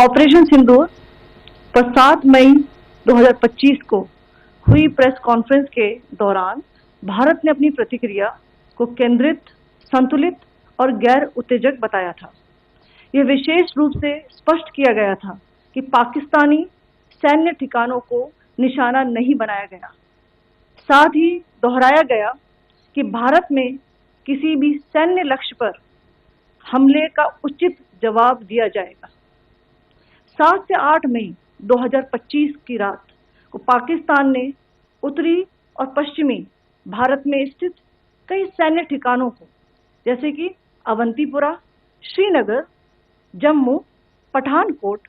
Operation सिंदूर पर 7 मई 2025 को हुई प्रेस कॉन्फ्रेंस के दौरान भारत ने अपनी प्रतिक्रिया को केंद्रित, संतुलित और गैर उत्तेजक बताया था। यह विशेष रूप से स्पष्ट किया गया था कि पाकिस्तानी सैन्य ठिकानों को निशाना नहीं बनाया गया। साथ ही दोहराया गया कि भारत में किसी भी सैन्य लक्ष्य पर हमले का उचित जवाब दिया जाएगा। 7 से 8 मई 2025 की रात को पाकिस्तान ने उत्तरी और पश्चिमी भारत में स्थित कई सैन्य ठिकानों को, जैसे कि अवंतीपुरा, श्रीनगर, जम्मू, पठानकोट,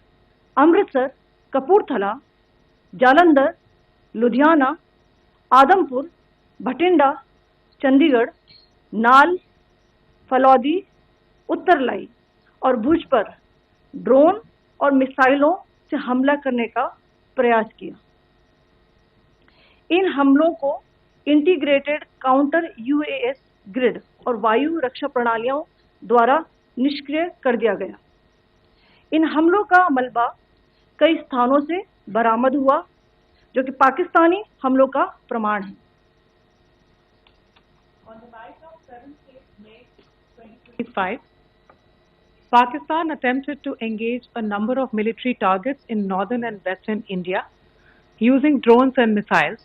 अमृतसर, कपूरथला, जालंधर, लुधियाना, आदमपुर, भटिंडा, चंडीगढ़, नाल, फलौदी, उत्तरलाई और भुज पर ड्रोन और मिसाइलों से हमला करने का प्रयास किया। इन हमलों को इंटीग्रेटेड काउंटर यूएस ग्रिड और वायु रक्षा प्रणालियों द्वारा निष्क्रिय कर दिया गया। इन हमलों का मलबा कई स्थानों से बरामद हुआ, जो कि पाकिस्तानी हमलों का प्रमाण है। On the night of 7th May 2025, Pakistan attempted to engage a number of military targets in northern and western India using drones and missiles.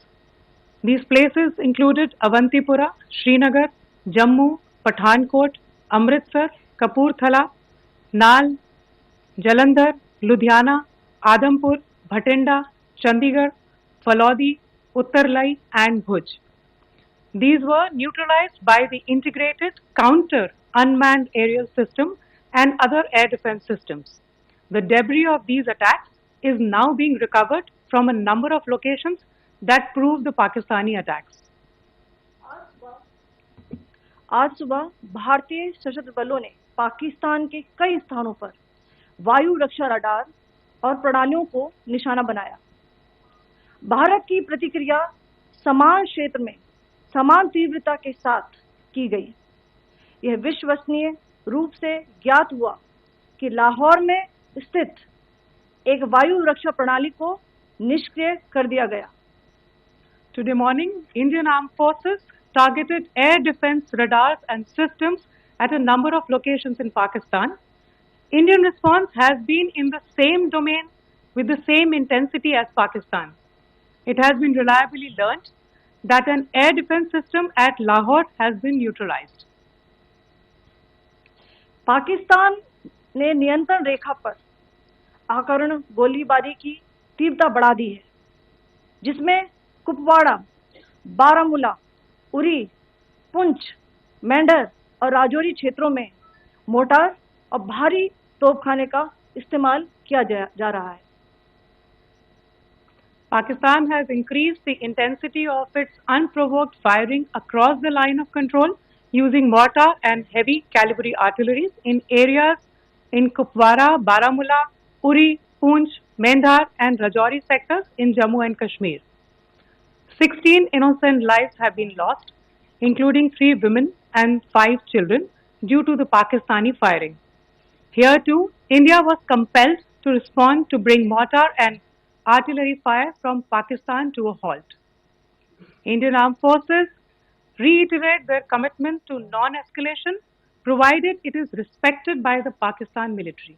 These places included Avantipura, Srinagar, Jammu, Pathankot, Amritsar, Kapurthala, Nal, Jalandhar, Ludhiana, Adampur, Bhatinda, Chandigarh, Falodi, Uttarlai and Bhuj. These were neutralized by the integrated counter unmanned aerial system and other air defense systems. The debris of these attacks is now being recovered from a number of locations that prove the Pakistani attacks. आज सुबह भारतीय सशस्त्र बलों ने पाकिस्तान के कई स्थानों पर वायु रक्षा रडार और प्रणालियों को निशाना बनाया। भारत की प्रतिक्रिया समान क्षेत्र में समान तीव्रता के साथ की गई। यह विश्वसनीय रूप से ज्ञात हुआ कि लाहौर में स्थित एक वायु रक्षा प्रणाली को निष्क्रिय कर दिया गया। Today morning, Indian Armed Forces targeted air defense radars and systems at a number of locations in Pakistan. Indian response has been in the same domain with the same intensity as Pakistan. It has been reliably learned that an air defense system at Lahore has been neutralized. Pakistan ने नियंत्रण रेखा पर आकरण गोलीबारी की तीव्रता बढ़ा दी है, जिसमें कुपवाड़ा, बारामूला, उरी, पुंछ, मेंढर और राजौरी क्षेत्रों में मोर्टार और भारी तोपखाने का इस्तेमाल किया जा रहा है। Pakistan has increased the intensity of its unprovoked firing across the line of control using mortar and heavy calibre artilleries in areas in Kupwara, Baramulla, Uri, Poonch, Mendhar and Rajouri sectors in Jammu and Kashmir. 16 innocent lives have been lost, including 3 women and 5 children, due to the Pakistani firing. Here too, India was compelled to respond to bring mortar and artillery fire from Pakistan to a halt. Indian Armed Forces reiterate their commitment to non-escalation, provided it is respected by the Pakistan military.